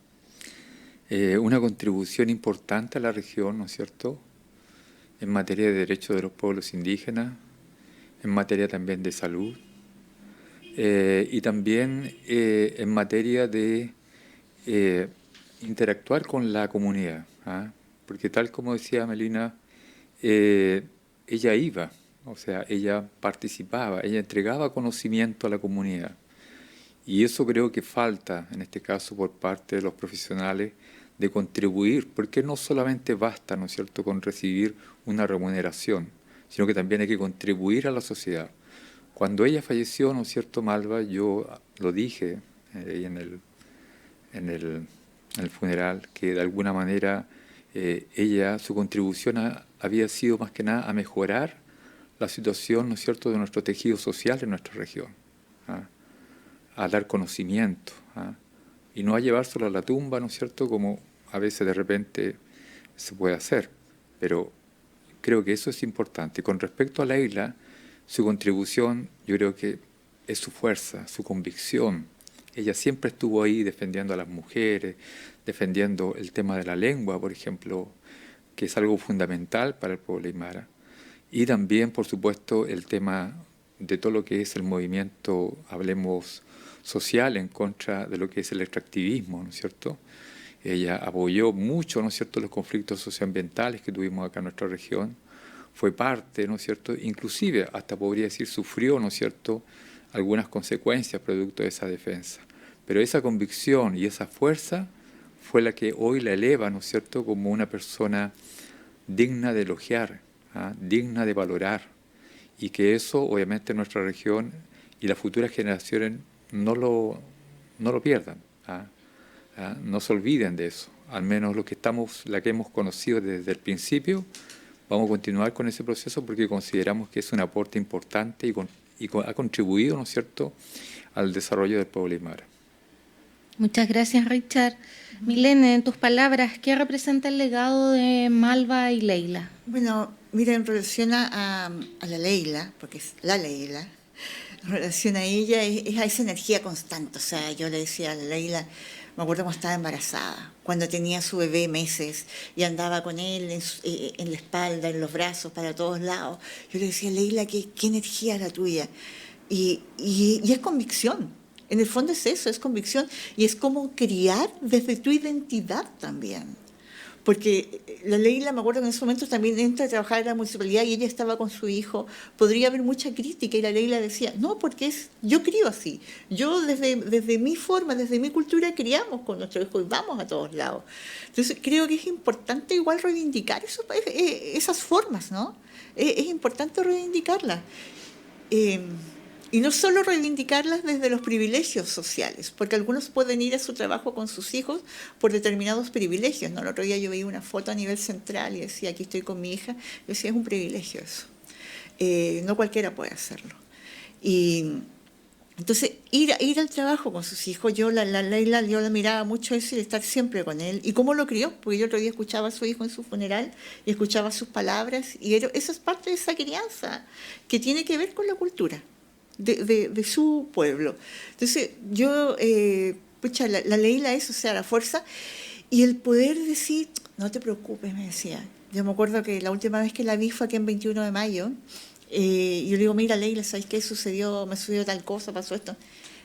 una contribución importante a la región, ¿no es cierto?, en materia de derechos de los pueblos indígenas, en materia también de salud, y también en materia de interactuar con la comunidad, ¿ah? Porque tal como decía Melina, ella iba, o sea, ella participaba, ella entregaba conocimiento a la comunidad. Y eso creo que falta, en este caso, por parte de los profesionales, de contribuir, porque no solamente basta, ¿no es cierto?, con recibir una remuneración, sino que también hay que contribuir a la sociedad. Cuando ella falleció, ¿no es cierto, Malva? Yo lo dije en el funeral, que de alguna manera ella, su contribución había sido más que nada a mejorar la situación, ¿no es cierto?, de nuestro tejido social en nuestra región, ¿ah? A dar conocimiento, ¿ah? Y no a llevárselo a la tumba, ¿no es cierto?, como a veces de repente se puede hacer. Pero creo que eso es importante. Con respecto a Leila, su contribución, yo creo que es su fuerza, su convicción. Ella siempre estuvo ahí defendiendo a las mujeres, defendiendo el tema de la lengua, por ejemplo, que es algo fundamental para el pueblo aymara. Y también, por supuesto, el tema de todo lo que es el movimiento, hablemos, social en contra de lo que es el extractivismo, ¿no es cierto? Ella apoyó mucho, ¿no es cierto?, los conflictos socioambientales que tuvimos acá en nuestra región, fue parte, ¿no es cierto? Inclusive, hasta podría decir, sufrió, ¿no es cierto?, algunas consecuencias producto de esa defensa. Pero esa convicción y esa fuerza fue la que hoy la eleva, ¿no es cierto?, como una persona digna de elogiar, digna de valorar, y que eso, obviamente, nuestra región y las futuras generaciones no lo pierdan, no se olviden de eso. Al menos la que hemos conocido desde el principio, vamos a continuar con ese proceso porque consideramos que es un aporte importante y ha contribuido, ¿no es cierto?, al desarrollo del pueblo aymara. Muchas gracias, Richard. Milene, en tus palabras, ¿qué representa el legado de Malva y Leila? Bueno, mira, en relación a la Leila, porque es la Leila, en relación a ella es a esa energía constante. O sea, yo le decía a la Leila, me acuerdo cuando estaba embarazada, cuando tenía su bebé meses y andaba con él en la espalda, en los brazos, para todos lados. Yo le decía, Leila, qué energía la tuya. Y es convicción. En el fondo es eso, es convicción. Y es como criar desde tu identidad también. Porque la Leila, me acuerdo que en ese momento también entra a trabajar en la municipalidad y ella estaba con su hijo. Podría haber mucha crítica y la Leila decía, no, porque yo crío así. Yo desde mi forma, desde mi cultura, criamos con nuestro hijo y vamos a todos lados. Entonces creo que es importante igual reivindicar esas formas, ¿no? Es importante reivindicarlas. Y no solo reivindicarlas desde los privilegios sociales, porque algunos pueden ir a su trabajo con sus hijos por determinados privilegios, ¿no? El otro día yo veía una foto a nivel central y decía, aquí estoy con mi hija. Yo decía, es un privilegio eso. No cualquiera puede hacerlo. Y entonces, ir al trabajo con sus hijos, la Leila, yo la miraba mucho eso y estar siempre con él. ¿Y cómo lo crió? Porque yo otro día escuchaba a su hijo en su funeral y escuchaba sus palabras, y eso es parte de esa crianza que tiene que ver con la cultura de su pueblo. Entonces, yo, la Leila es, o sea, la fuerza y el poder decir, no te preocupes, me decía. Yo me acuerdo que la última vez que la vi fue aquí en 21 de mayo, y yo le digo, mira, Leila, ¿sabes qué sucedió? Me sucedió tal cosa, pasó esto.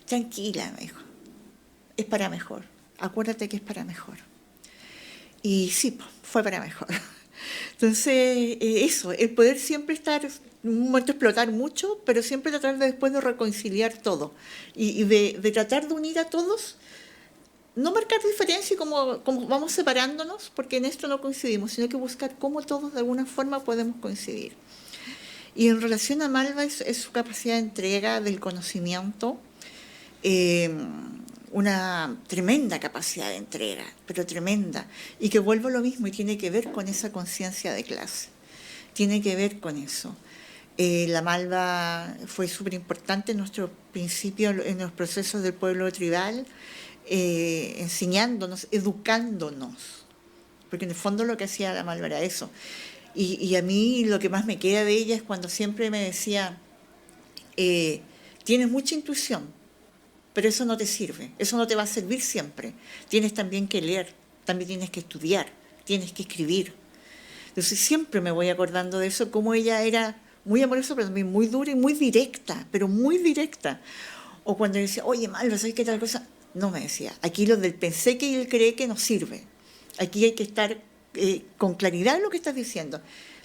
Tranquila, me dijo, es para mejor. Acuérdate que es para mejor. Y sí, fue para mejor. Entonces, eso, el poder siempre estar, en un momento explotar mucho, pero siempre tratar de después de reconciliar todo y de tratar de unir a todos, no marcar diferencia y como vamos separándonos, porque en esto no coincidimos, sino que buscar cómo todos de alguna forma podemos coincidir. Y en relación a Malva es su capacidad de entrega del conocimiento, una tremenda capacidad de entrega, pero tremenda, y que vuelvo a lo mismo y tiene que ver con esa conciencia de clase, tiene que ver con eso. La Malva fue súper importante en nuestro principio, en los procesos del pueblo tribal, enseñándonos, educándonos, porque en el fondo lo que hacía la Malva era eso. Y a mí lo que más me queda de ella es cuando siempre me decía, tienes mucha intuición, pero eso no te sirve, eso no te va a servir siempre. Tienes también que leer, también tienes que estudiar, tienes que escribir. Entonces siempre me voy acordando de eso, cómo ella era muy amorosa, pero también muy dura y muy directa, pero muy directa. O cuando decía, oye, Malva, ¿sabes qué tal cosa? No, me decía, aquí lo del pensé que y el cree que no sirve. Aquí hay que estar con claridad en lo que estás diciendo.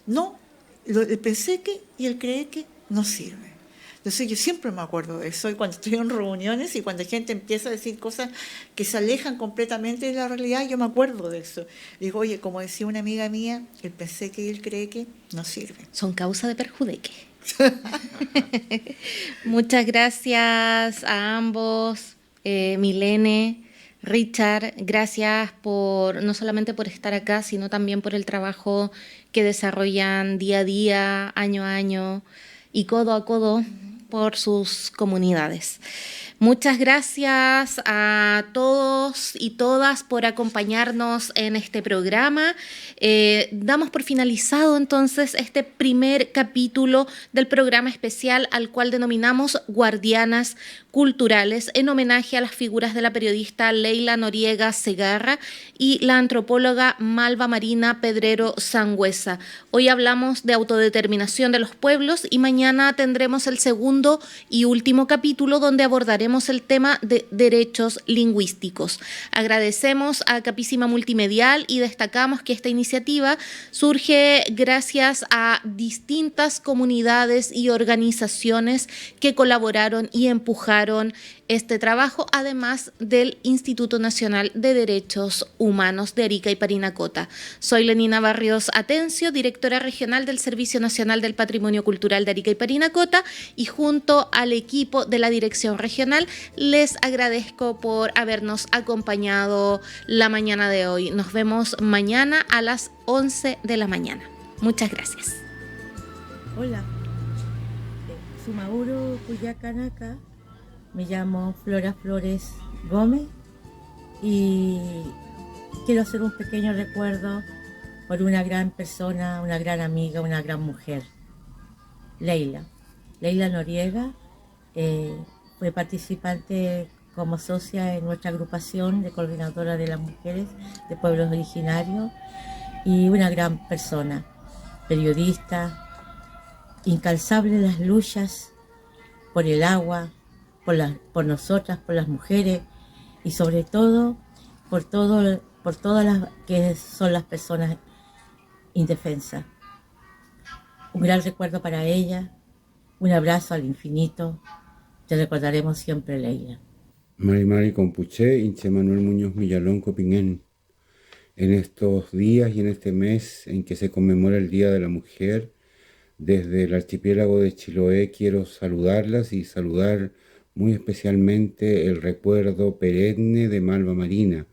No, el pensé que y el cree que no sirve. Entonces yo siempre me acuerdo de eso, y cuando estoy en reuniones y cuando la gente empieza a decir cosas que se alejan completamente de la realidad, yo me acuerdo de eso. Digo, oye, como decía una amiga mía, el pensé que y el cree que no sirve. Son causa de perjudeque. Muchas gracias a ambos, Milene, Richard, gracias no solamente por estar acá, sino también por el trabajo que desarrollan día a día, año a año y codo a codo por sus comunidades. Muchas gracias a todos y todas por acompañarnos en este programa. Damos por finalizado entonces este primer capítulo del programa especial al cual denominamos Guardianas culturales en homenaje a las figuras de la periodista Leila Noriega Segarra y la antropóloga Malva Marina Pedrero Sangüesa. Hoy hablamos de autodeterminación de los pueblos y mañana tendremos el segundo y último capítulo donde abordaremos el tema de derechos lingüísticos. Agradecemos a Capísima Multimedial y destacamos que esta iniciativa surge gracias a distintas comunidades y organizaciones que colaboraron y empujaron este trabajo, además del Instituto Nacional de Derechos Humanos de Arica y Parinacota. Soy Lenina Barrios Atencio, directora regional del Servicio Nacional del Patrimonio Cultural de Arica y Parinacota, y junto al equipo de la Dirección Regional les agradezco por habernos acompañado la mañana de hoy. Nos vemos mañana a las 11 de la mañana. Muchas gracias. Hola, Sumauro Cuyacanaca, me llamo Flora Flores Gómez y quiero hacer un pequeño recuerdo por una gran persona, una gran amiga, una gran mujer, Leila Noriega. Fue participante como socia en nuestra agrupación de coordinadora de las mujeres de pueblos originarios y una gran persona, periodista, incansable en las luchas por el agua, por nosotras, por las mujeres y sobre todo por todas las que son las personas indefensas. Un gran recuerdo para ella, un abrazo al infinito, te recordaremos siempre, Leila. Mari Compuché, Inche Manuel Muñoz Millalón Copinguén. En estos días y en este mes en que se conmemora el Día de la Mujer, desde el archipiélago de Chiloé quiero saludarlas y saludar muy especialmente el recuerdo perenne de Malva Marina,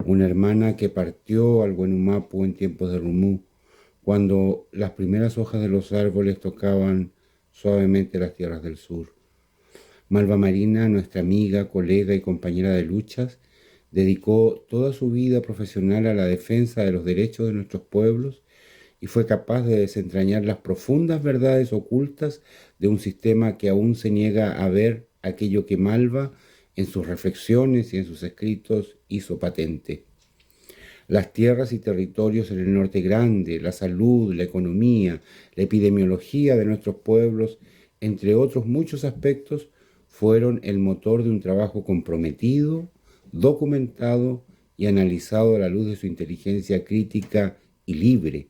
una hermana que partió al Huenumapu en tiempos de Rumú, cuando las primeras hojas de los árboles tocaban suavemente las tierras del sur. Malva Marina, nuestra amiga, colega y compañera de luchas, dedicó toda su vida profesional a la defensa de los derechos de nuestros pueblos y fue capaz de desentrañar las profundas verdades ocultas de un sistema que aún se niega a ver aquello que Malva, en sus reflexiones y en sus escritos, hizo patente. Las tierras y territorios en el norte grande, la salud, la economía, la epidemiología de nuestros pueblos, entre otros muchos aspectos, fueron el motor de un trabajo comprometido, documentado y analizado a la luz de su inteligencia crítica y libre,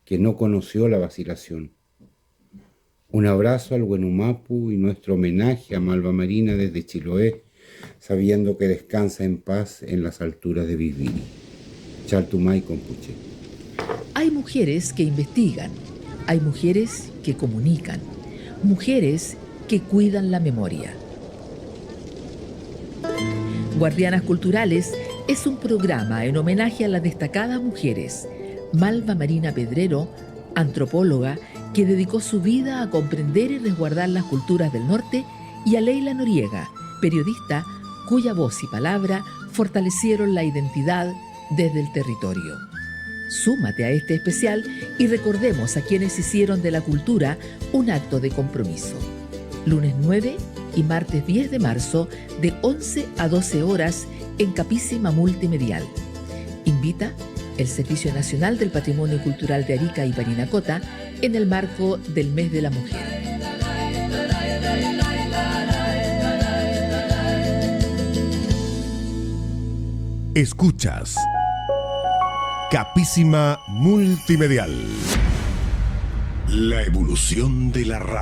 que no conoció la vacilación. Un abrazo al Huenumapu y nuestro homenaje a Malva Marina desde Chiloé, sabiendo que descansa en paz en las alturas de Viviri. Chaltumay Compuche. Hay mujeres que investigan, hay mujeres que comunican, mujeres que cuidan la memoria. Guardianas Culturales es un programa en homenaje a las destacadas mujeres Malva Marina Pedrero, antropóloga, que dedicó su vida a comprender y resguardar las culturas del norte, y a Leila Noriega, periodista cuya voz y palabra fortalecieron la identidad desde el territorio. Súmate a este especial y recordemos a quienes hicieron de la cultura un acto de compromiso. Lunes 9 y martes 10 de marzo de 11 a 12 horas en Capísima Multimedial. Invita el Servicio Nacional del Patrimonio Cultural de Arica y Parinacota en el marco del Mes de la Mujer. Escuchas Capísima Multimedial. La evolución de la radio.